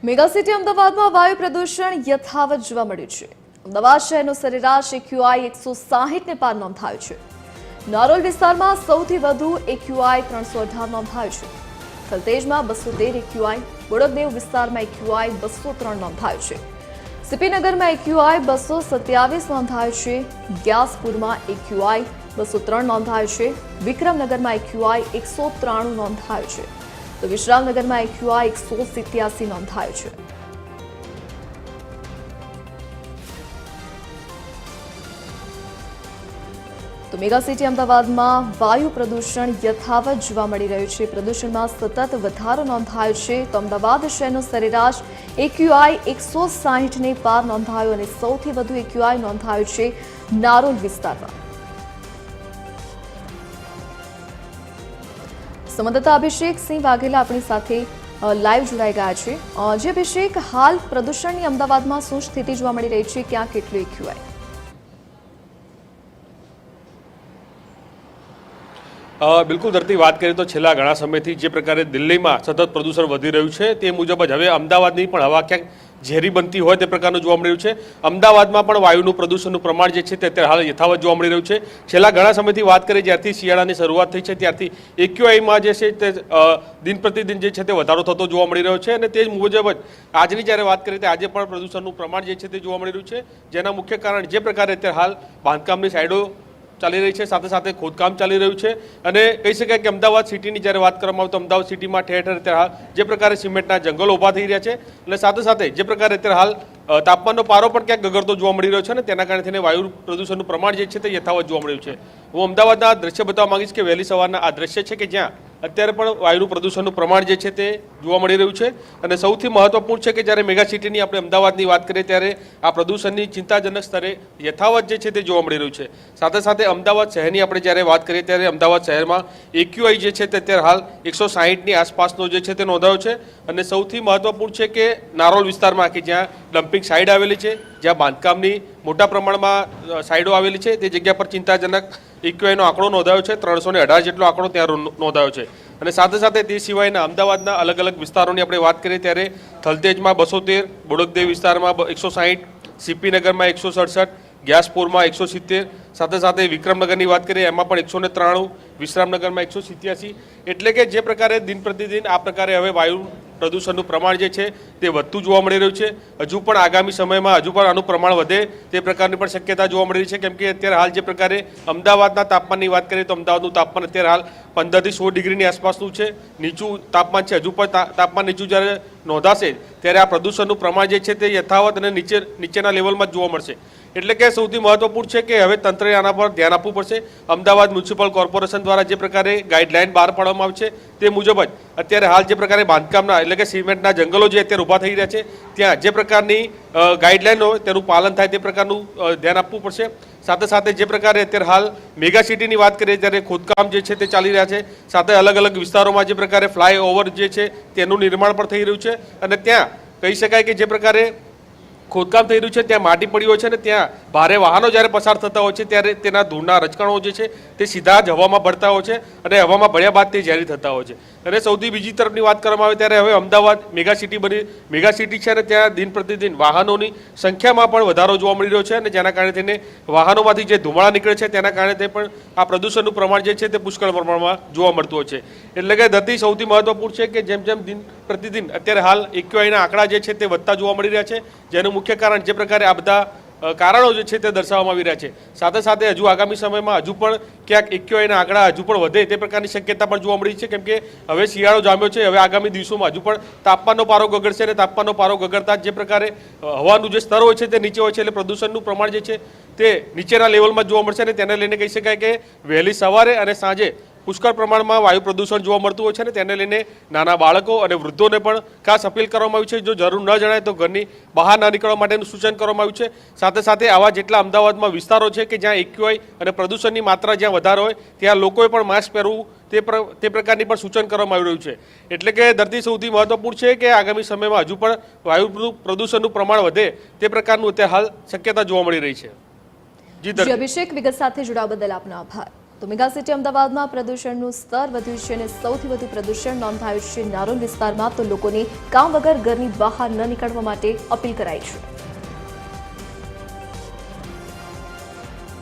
Mega city અમદાવાદમાં વાયુ પ્રદૂષણ યથાવત જોવા મળ્યું છે। અમદાવાદ શહેરનો સરેરાશ એક્યુઆઈ 160 ને પાર નોંધાયો છે। નારોલ વિસ્તારમાં સૌથી વધુ એક્યુઆઈ 318 નોંધાયો છે। થલતેજમાં 213 એક્યુઆઈ, બોડકદેવ વિસ્તારમાં એક્યુઆઈ 203 નોંધાયો છે। સીપીનગરમાં એક્યુઆઈ 227 નોંધાયો છે। ગ્યાસપુરમાં એક્યુઆઈ 203 નોંધાયો છે। વિક્રમનગરમાં એક્યુઆઈ 193 નોંધાયો છે તો વિશ્રામનગરમાં એક્યુઆઈ 187 નોંધાયો છે। તો મેગા સિટી અમદાવાદમાં વાયુ પ્રદૂષણ યથાવત જોવા મળી રહ્યું છે। પ્રદૂષણમાં સતત વધારો નોંધાયો છે તો અમદાવાદ શહેરનો સરેરાશ એક્યુઆઈ 160 ને પાર નોંધાયો અને સૌથી વધુ એક્યુઆઈ નોંધાયો છે નારોલ વિસ્તારમાં। સંવાદદાતા અભિષેક સિંહ વાઘેલા આપણી સાથે લાઈવ જોડાઈ ગયા છે। જે અભિષેક, હાલ પ્રદૂષણની અમદાવાદમાં શું સ્થિતિ જોવા મળી રહી છે, ક્યાં કેટલું એક્યુઆઈ? બિલકુલ ધરતી, વાત કરીએ તો છેલ્લા ઘણા સમયથી જે પ્રકારે દિલ્હીમાં સતત પ્રદૂષણ વધી રહ્યું છે તે મુજબ જ હવે અમદાવાદની પણ હવા ક્યાંક ઝેરી બનતી હોય તે પ્રકારનું જોવા મળી રહ્યું છે। અમદાવાદમાં પણ વાયુનું પ્રદૂષણનું પ્રમાણ જે છે તે અત્યારે હાલ યથાવત જોવા મળી રહ્યું છે। છેલ્લા ઘણા સમયથી વાત કરીએ, જ્યારથી શિયાળાની શરૂઆત થઈ છે ત્યારથી એક્યુઆઈમાં જે છે તે દિન પ્રતિદિન જે છે તે વધારો થતો જોવા મળી રહ્યો છે અને તે મુજબ જ આજની જ્યારે વાત કરીએ તો આજે પણ પ્રદૂષણનું પ્રમાણ જે છે તે જોવા મળી રહ્યું છે, જેના મુખ્ય કારણ જે પ્રકારે અત્યારે હાલ બાંધકામની સાઈડો ચાલી રહી છે, સાથે સાથે ખોદકામ ચાલી રહ્યું છે અને કહી શકાય કે અમદાવાદ સિટીની જ્યારે વાત કરવામાં આવે તો અમદાવાદ સિટીમાં ઠેર ઠેર અત્યારે હાલ જે પ્રકારે સિમેન્ટના જંગલો ઊભા થઈ રહ્યા છે અને સાથે સાથે જે પ્રકારે અત્યારે હાલ તાપમાનનો પારો પણ ક્યાંક ગગડતો જોવા મળી રહ્યો છે અને તેના કારણે થઈને વાયુ પ્રદૂષણનું પ્રમાણ જે છે તે યથાવત જોવા મળ્યું છે। હું અમદાવાદના આ દ્રશ્ય બતાવવા માંગીશ કે વહેલી સવારના આ દ્રશ્ય છે કે જ્યાં અત્યારે પણ વાયુનું પ્રદૂષણનું પ્રમાણ જે છે તે જોવા મળી રહ્યું છે અને સૌથી મહત્વપૂર્ણ છે કે જ્યારે મેગા સિટીની આપણે અમદાવાદની વાત કરીએ ત્યારે આ પ્રદૂષણની ચિંતાજનક સ્તરે યથાવત જે છે તે જોવા મળી રહ્યું છે। સાથે સાથે અમદાવાદ શહેરની આપણે જ્યારે વાત કરીએ ત્યારે અમદાવાદ શહેરમાં એક્યુઆઈ જે છે તે અત્યારે હાલ 160ની આસપાસનો જે છે તે નોંધાયો છે અને સૌથી મહત્વપૂર્ણ છે કે નારોલ વિસ્તારમાં કે જ્યાં ડમ્પિંગ સાઇડ આવેલી છે, જ્યાં બાંધકામની મોટા પ્રમાણમાં સાઇડો આવેલી છે, તે જગ્યા પર ચિંતાજનક એક્યુઆઈનો આંકડો નોંધાયો છે। 318 જેટલો આંકડો ત્યાં નોંધાયો છે અને સાથે સાથે તે સિવાયના અમદાવાદના અલગ અલગ વિસ્તારોની આપણે વાત કરીએ ત્યારે થલતેજમાં 213, બોડકદેવ વિસ્તારમાં 160, સીપીનગરમાં 167, ગ્યાસપુરમાં 170, સાથે સાથે વિક્રમનગરની વાત કરીએ એમાં પણ 193, વિશ્રામનગરમાં 187। એટલે કે જે પ્રકારે દિન પ્રતિદિન આ પ્રકારે હવે વાયુ પ્રદૂષણનું પ્રમાણ જે છે તે વધતું જોવા મળી રહ્યું છે। હજુ પણ આગામી સમયમાં હજુ પણ આનું પ્રમાણ વધે તે પ્રકારની પણ શક્યતા જોવા મળી રહી છે, કેમ કે અત્યારે હાલ જે પ્રકારે અમદાવાદના તાપમાનની વાત કરીએ તો અમદાવાદનું તાપમાન અત્યારે હાલ 15 થી 16 ડિગ્રીની આસપાસનું છે, નીચું તાપમાન છે। હજુ પણ તાપમાન નીચું જ્યારે નોંધાશે ત્યારે આ પ્રદૂષણનું પ્રમાણ જે છે તે યથાવત અને નીચેના લેવલમાં જ જોવા મળશે। એટલે કે સૌથી મહત્વપૂર્ણ છે કે હવે તંત્રએ આના પર ધ્યાન આપવું પડશે। અમદાવાદ મ્યુનિસિપલ કોર્પોરેશન દ્વારા જે પ્રકારે ગાઈડલાઈન બહાર પાડવામાં આવી છે તે મુજબ જ અત્યારે હાલ જે પ્રકારે બાંધકામના એટલે કે સિમેન્ટના જંગલો જે અત્યારે ઊભા થઈ રહ્યા છે ત્યાં જે પ્રકારની ગાઈડલાઈન હોય તેનું પાલન થાય તે પ્રકારનું ધ્યાન આપવું પડશે। સાથે સાથે જે પ્રકારે અત્યારે હાલ મેગા સિટીની વાત કરીએ ત્યારે ખોદકામ જે છે તે ચાલી રહ્યા છે, સાથે અલગ અલગ વિસ્તારોમાં જે પ્રકારે ફ્લાયઓવર જે છે તેનું નિર્માણ પણ થઈ રહ્યું છે અને ત્યાં કહી શકાય કે જે પ્રકારે ખોદકામ થઈ રહ્યું છે ત્યાં માટી પડી હોય છે અને ત્યાં ભારે વાહનો જ્યારે પસાર થતા હોય છે ત્યારે તેના ધૂળના રજકણો જે છે તે સીધા જ હવામાં ભળતા હોય છે અને હવામાં ભળ્યા બાદ તે ઝેરી થતા હોય છે। અને સૌથી બીજી તરફની વાત કરવામાં આવે ત્યારે હવે અમદાવાદ મેગા સિટી છે અને ત્યાં દિન પ્રતિદિન વાહનોની સંખ્યામાં પણ વધારો જોવા મળી રહ્યો છે અને જેના કારણે તેને વાહનોમાંથી જે ધુમાડા નીકળે છે તેના કારણે તે પણ આ પ્રદૂષણનું પ્રમાણ જે છે તે પુષ્કળ પ્રમાણમાં જોવા મળતું હોય છે। એટલે કે ધરતી સૌથી મહત્વપૂર્ણ છે કે જેમ જેમ દિન પ્રતિદિન અત્યારે હાલ એક્યુઆઈના આંકડા જે છે તે વધતા જોવા મળી રહ્યા છે, જેનું મુખ્ય કારણ જે પ્રકારે આ બધા કારણો જે છે તે દર્શાવવામાં આવી રહ્યા છે। સાથે સાથે હજુ આગામી સમયમાં હજુ પણ ક્યાંક એક્યુઆઈના આંકડા હજુ પણ વધે તે પ્રકારની શક્યતા પણ જોવા મળી છે, કેમ કે હવે શિયાળો જામ્યો છે। હવે આગામી દિવસોમાં હજુ પણ તાપમાનનો પારો ગગડશે અને તાપમાનનો પારો ગગડતા જે પ્રકારે હવાનું જે સ્તર હોય છે તે નીચે હોય છે, એટલે પ્રદૂષણનું પ્રમાણ જે છે તે નીચેના લેવલમાં જોવા મળશે અને તેને લઈને કહી શકાય કે વહેલી સવારે અને સાંજે પુષ્કળ પ્રમાણમાં વાયુ પ્રદૂષણ જોવા મળતું હોય છે અને તેને લઈને નાના બાળકો અને વૃદ્ધોને પણ ખાસ અપીલ કરવામાં આવી છે, જો જરૂર ન જણાય તો ઘરની બહાર ના નીકળવા માટેનું સૂચન કરવામાં આવ્યું છે। સાથે સાથે આવા જેટલા અમદાવાદમાં વિસ્તારો છે કે જ્યાં એક્યુઆઈ અને પ્રદૂષણની માત્રા જ્યાં વધારે હોય ત્યાં લોકોએ પણ માસ્ક પહેરવું તે પ્રકારની પણ સૂચન કરવામાં આવી રહ્યું છે। એટલે કે ધરતી સૌથી મહત્વપૂર્ણ છે કે આગામી સમયમાં હજુ પણ વાયુ પ્રદૂષણનું પ્રમાણ વધે તે પ્રકારનું અત્યારે હાલ શક્યતા જોવા મળી રહી છે। જી અભિષેક, વિગત સાથે જોડાવા બદલ આપનો આભાર। તો મેગા સિટી અમદાવાદમાં પ્રદૂષણનું સ્તર વધ્યું છે અને સૌથી વધુ પ્રદૂષણ નોંધાયું છે નારોલ વિસ્તારમાં. તો લોકોને કામ વગર ઘરની બહાર ન નીકળવા માટે અપીલ કરાઈ છે.